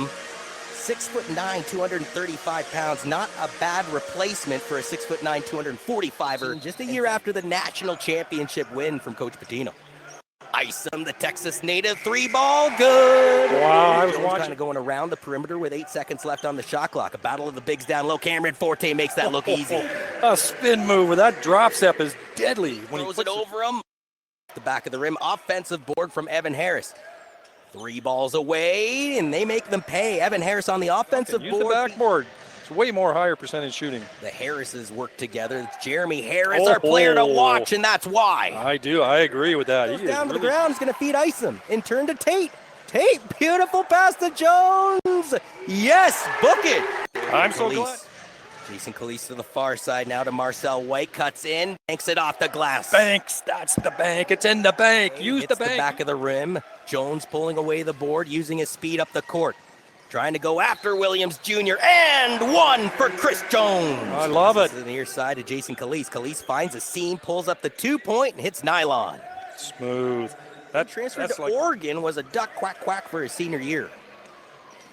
6'9", 235 pounds. Not a bad replacement for a 6'9", 245er. Just a year after the national championship win from Coach Patino. Isom, the Texas native, 3-ball, good. Wow, I was watching. Kind of going around the perimeter with 8 seconds left on the shot clock. A battle of the bigs down low. Cameron Forte makes that look easy. A spin move with that drop step is deadly. When he throws it over him. The back of the rim, offensive board from Evan Harris. 3 balls away, and they make them pay. Evan Harris on the offensive board. Use the backboard. It's way more higher percentage shooting. The Harrises work together. Jeremy Harris, our player to watch, and that's why. I agree with that. He down to the ground. He's going to feed Isom. In turn to Tate. Tate, beautiful pass to Jones. Yes, book it. I'm so glad. Jason Calise to the far side now to Marcel White. Cuts in, banks it off the glass. Banks, that's the bank. It's in the bank. Use the bank. The back of the rim. Jones pulling away the board, using his speed up the court. Trying to go after Williams Jr. And one for Chris Jones. I love it. To the near side to Jason Calise. Calise finds a seam, pulls up the 2-point, and hits nylon. Smooth. That transfer to Oregon was a duck quack quack for his senior year.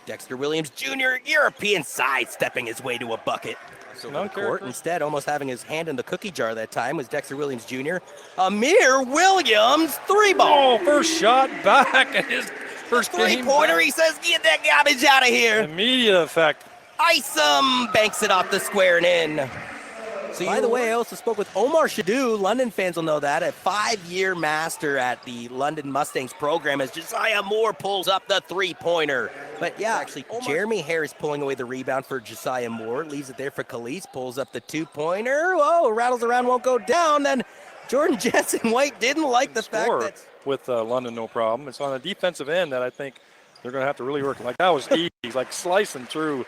Dexter Williams Jr., European sidestepping his way to a bucket. So the court, instead, almost having his hand in the cookie jar that time, was Dexter Williams Jr. Amir Williams, 3-ball. Oh, first shot back at his first three-pointer. He says, get that garbage out of here. Immediate effect. Isom banks it off the square and in. So by the way, I also spoke with Omar Shadou. London fans will know that. A 5-year master at the London Mustangs program as Josiah Moore pulls up the 3-pointer. But yeah, actually, Jeremy Harris pulling away the rebound for Josiah Moore. Leaves it there for Calise. Pulls up the 2-pointer. Whoa, rattles around, won't go down. Then Jordan Jensen White didn't like the fact that... With London, no problem. It's on the defensive end that I think they're going to have to really work. Like, that was easy. Like slicing through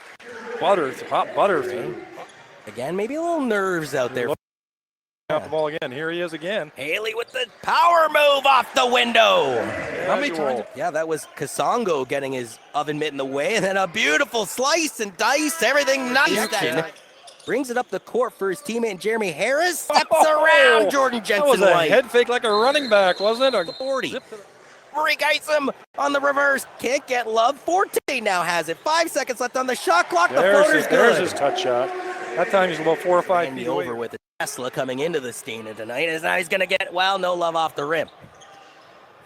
butter, hot butter. Again, maybe a little nerves out there. Off the ball again. Here he is again. Haley with the power move off the window. How many times? Yeah, that was Kasongo getting his oven mitt in the way, and then a beautiful slice and dice. Everything nice. Brings it up the court for his teammate Jeremy Harris. Steps around Jordan Jensen White. That was a head fake like a running back, wasn't it? 40. Marik Isom on the reverse. Can't get love. Forte now has it. 5 seconds left on the shot clock. The floater's good. There's his touch shot. That time he's about 4 or 5 feet over with the Tesla coming into the Stena tonight. Is now he's going to get, well, no love off the rim.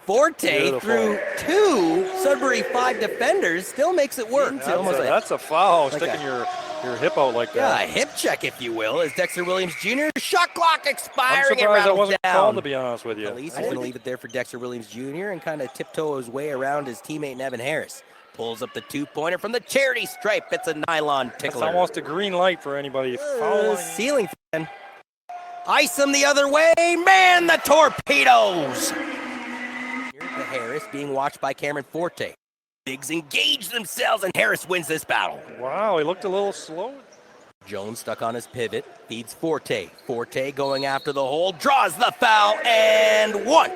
Forte through 2 Sudbury 5 defenders still makes it work. That's a foul, like sticking your hip out like that. Yeah, a hip check, if you will, as Dexter Williams Jr. Shot clock expiring. I'm surprised that wasn't called, to be honest with you. He's going to leave it there for Dexter Williams Jr. and kind of tiptoe his way around his teammate Evan Harris. Pulls up the 2-pointer from the charity stripe. It's a nylon tickler. That's almost a green light for anybody. Ceiling fan. Isom the other way. Man, the torpedoes. The Harris being watched by Cameron Forte. Bigs engage themselves, and Harris wins this battle. Wow, he looked a little slow. Jones stuck on his pivot. Feeds Forte. Forte going after the hole. Draws the foul, and one.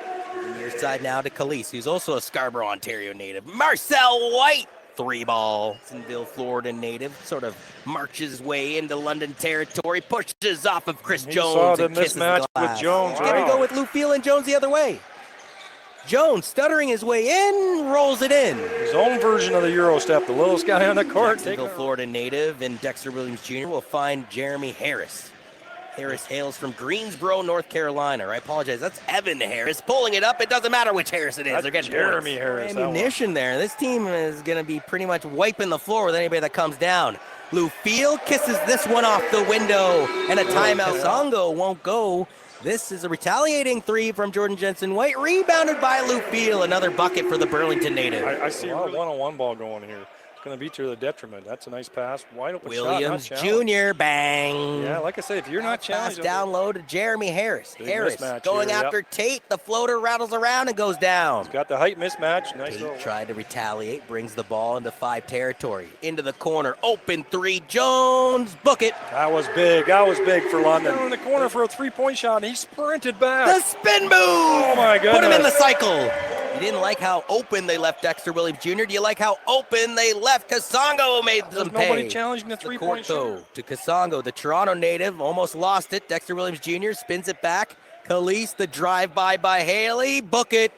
Near side now to Calise, who's also a Scarborough, Ontario native. Marcel White, 3-ball. Jacksonville, Florida native. Sort of marches his way into London territory. Pushes off of Chris Jones. Saw the mismatch with Jones. Here we go with Lou Field and Jones the other way. Jones stuttering his way in, rolls it in. His own version of the Euro step, the littlest guy on the court. Jacksonville, Florida native, and Dexter Williams Jr. will find Jeremy Harris. Harris hails from Greensboro, North Carolina. I apologize. That's Evan Harris pulling it up. It doesn't matter which Harris it is. They're getting Jeremy Harris. Ammunition there. This team is going to be pretty much wiping the floor with anybody that comes down. Lou Field kisses this one off the window, and a timeout. Songo won't go. This is a retaliating 3 from Jordan Jensen White, rebounded by Lou Field. Another bucket for the Burlington native. I see a one-on-one ball going here. Going to be to the detriment. That's a nice pass. Wide open Williams shot. Jr. Bang. Yeah, like I said, if you're not challenged. Pass down low to Jeremy Harris. Harris going after Tate. The floater rattles around and goes down. He's got the height mismatch. Nice. Tate tried to retaliate. Brings the ball into 5 territory. Into the corner. Open 3. Jones. Book it. That was big. That was big for London. In the corner for a 3-point shot, and he sprinted back. The spin move. Oh, my goodness. Put him in the cycle. You didn't like how open they left Dexter Williams Jr. Do you like how open they left Kasongo made them pay? Nobody challenging the 3-point shot. To Kasongo, the Toronto native, almost lost it. Dexter Williams Jr. spins it back. Calise, the drive-by by Haley. Book it.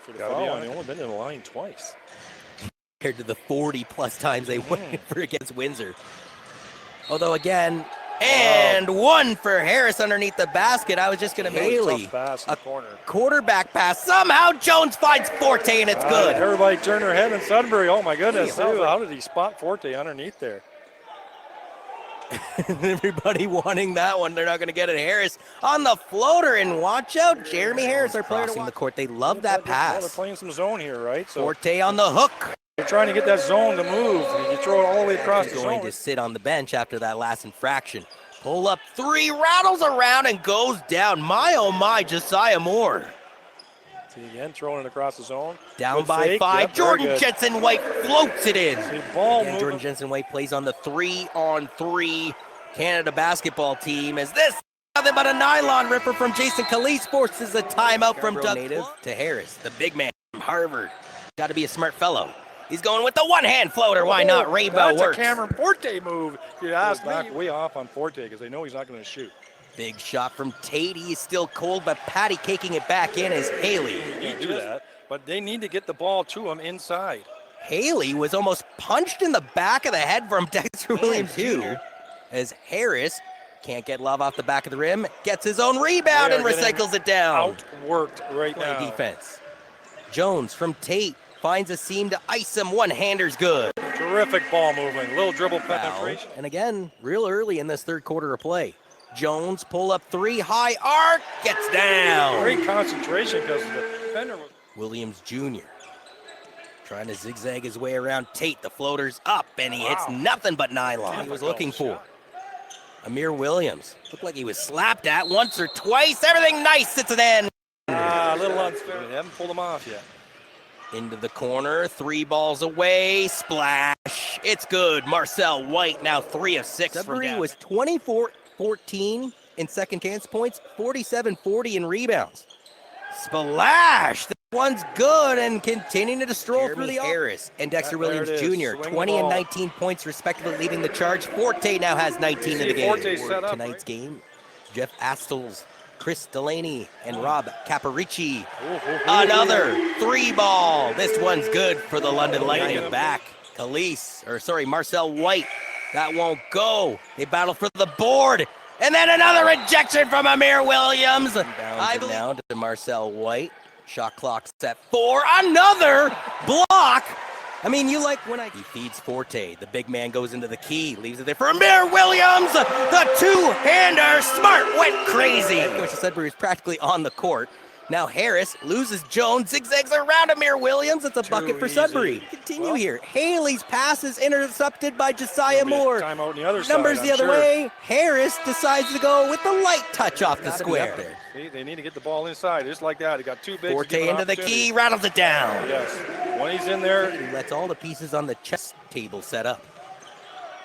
They've only been in the line twice. compared to the 40-plus times they went for against Windsor. Although, again, and one for Harris underneath the basket. I was just going to Haley, pass in the corner. Quarterback pass. Somehow Jones finds Forte, and it's good. Everybody turned their head in Sudbury. Oh, my goodness. How did he spot Forte underneath there? Everybody wanting that one. They're not going to get it. Harris on the floater, and watch out. Jeremy Harris, our player crossing the court. They love that pass. They're playing some zone here, right? So Forte on the hook. They're trying to get that zone to move. You throw it all the way across the zone. Going to sit on the bench after that last infraction. Pull up three, rattles around, and goes down. My, oh my, Josiah Moore. See again, throwing it across the zone. Down Good by fake. 5. Yep, Jordan Jensen-White floats it in. Ball Jordan Jensen-White plays on the 3-on-3 Canada basketball team as this nothing but a nylon ripper from Jason Calise forces a timeout from Doug native to Harris, the big man from Harvard. Got to be a smart fellow. He's going with the one-hand floater. Why not? Rainbow works. That's a Cameron Forte move. You asked me. Way off on Forte because they know he's not going to shoot. Big shot from Tate. He's still cold, but patty caking it back in is Haley. He do that, but they need to get the ball to him inside. Haley was almost punched in the back of the head from Dexter Williams, too, as Harris can't get love off the back of the rim, gets his own rebound and recycles it down. Outworked right now. Defense. Jones from Tate finds a seam to ice him. One-hander's good. Terrific ball movement. Little dribble penetration. And again, real early in this third quarter of play. Jones pull up 3, high arc, gets down. Great concentration because the defender was. Williams Jr. trying to zigzag his way around Tate. The floater's up, and he hits nothing but nylon. He was looking for Amir Williams. Looked like he was slapped at once or twice. Everything nice. It's an end. A little unfair. They haven't pulled him off yet. Into the corner, 3 balls away, splash. It's good. Marcel White now 3 of 6. Sudbury was 24-14 in second chance points, 47-40 in rebounds. Splash! That one's good and continuing to stroll through the Harris and Dexter Williams Jr. 20 and 19 points respectively leading the charge. Forte now has 19 in the game. Tonight's game, Jeff Astles, Chris Delaney, and Rob Caparici. Another 3-ball. This one's good for the London Lightning. Back, Marcel White. That won't go. They battle for the board. And then another rejection from Amir Williams. I believe now to Marcel White. Shot clock's at 4. Another block. I mean, you like when he feeds Forte. The big man goes into the key, leaves it there for Amir Williams. The two-hander. Smart went crazy. Coach of Sudbury is practically on the court. Now Harris loses Jones, zigzags around Amir Williams. It's a bucket for Sudbury. Continue here. Haley's pass is intercepted by Josiah Moore. Timeout on the other Numbers side, the other way. Harris decides to go with the light touch off the square. See, they need to get the ball inside, just like that. He got 2 bigs. Forte into the key, rattles it down. Yes, when he's in there. He lets all the pieces on the chess table set up.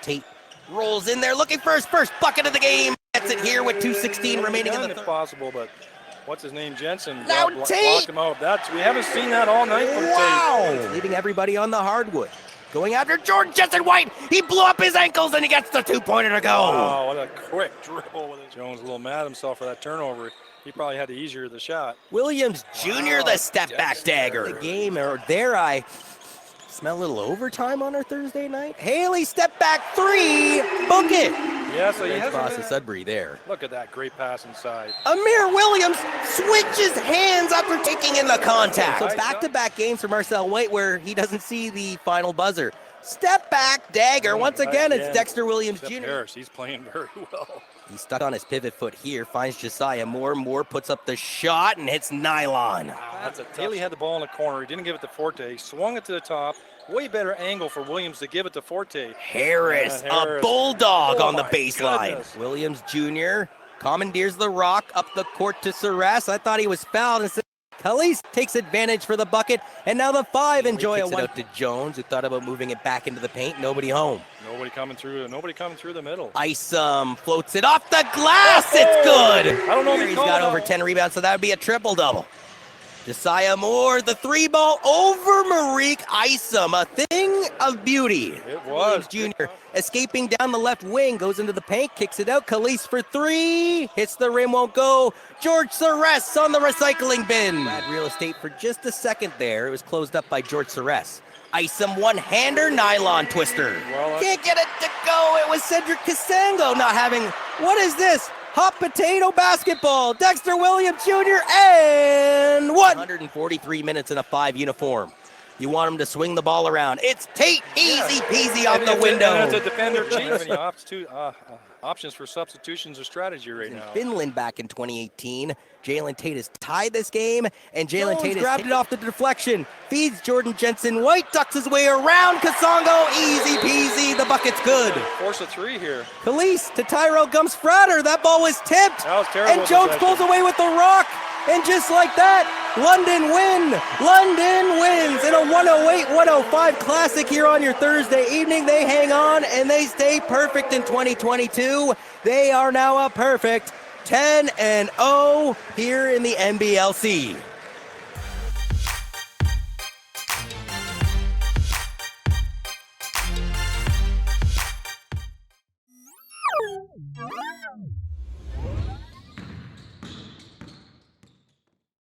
Tate rolls in there looking for his first bucket of the game. Gets it here with 2:16 remaining in the third. If possible, but what's his name? Jensen. Now Tate. Blocked him out. We haven't seen that all night from Tate. Leaving everybody on the hardwood. Going after Jordan Jensen-White. He blew up his ankles and he gets the 2-pointer to go. Oh, what a quick dribble. Jones a little mad at himself for that turnover. He probably had to easier the shot. Williams Jr. the step back dagger. The game, or dare I smell a little overtime on our Thursday night? Haley step back 3. Book it. Yeah, so he has boss of Sudbury there. Look at that great pass inside. Amir Williams switches hands after taking in the contact. So back-to-back games for Marcel White where he doesn't see the final buzzer. Step back dagger. Once again, it's Dexter Williams Jr. Harris, he's playing very well. He's stuck on his pivot foot here, finds Josiah Moore. Moore puts up the shot and hits nylon. Haley had the ball in the corner. He didn't give it to Forte. Swung it to the top. Way better angle for Williams to give it to Forte. Harris, a bulldog on the baseline. Goodness. Williams Jr. commandeers the rock up the court to Ceres. I thought he was fouled. Instead, Calise takes advantage for the bucket, and now the 5 enjoy a white. Out to Jones, who thought about moving it back into the paint. Nobody home. Nobody coming through the middle. Isom floats it off the glass. It's good. I don't know if he's got over 10 rebounds, so that would be a triple-double. Josiah Moore, the 3-ball over Marique Isom, a thing of beauty. It was. Williams Jr. escaping down the left wing, goes into the paint, kicks it out. Calise for 3, hits the rim, won't go. George Ceres on the recycling bin. Bad real estate for just a second there. It was closed up by George Ceres. Ice him one-hander, nylon twister. Well, Can't get it to go. It was Cedric Kasango not having, what is this? Hot potato basketball. Dexter Williams Jr. and what? 143 minutes in a 5 uniform. You want him to swing the ball around. It's Tate, easy peasy off the window. And it's a defender, chief, and options for substitutions or strategy right now. Finland back in 2018. Jalen Tate has tied this game, and Jalen Tate has grabbed it off the deflection. Feeds Jordan Jensen-White, ducks his way around Kasongo. Easy peasy, the bucket's good. Force a 3 here. Khalees to Tyrell Gums-Frater. That ball was tipped. That was terrible. And Jones pulls away with the rock. And just like that, London win. London wins in a 108-105 classic here on your Thursday evening. They hang on and they stay perfect in 2022. They are now a perfect 10-0 here in the NBLC.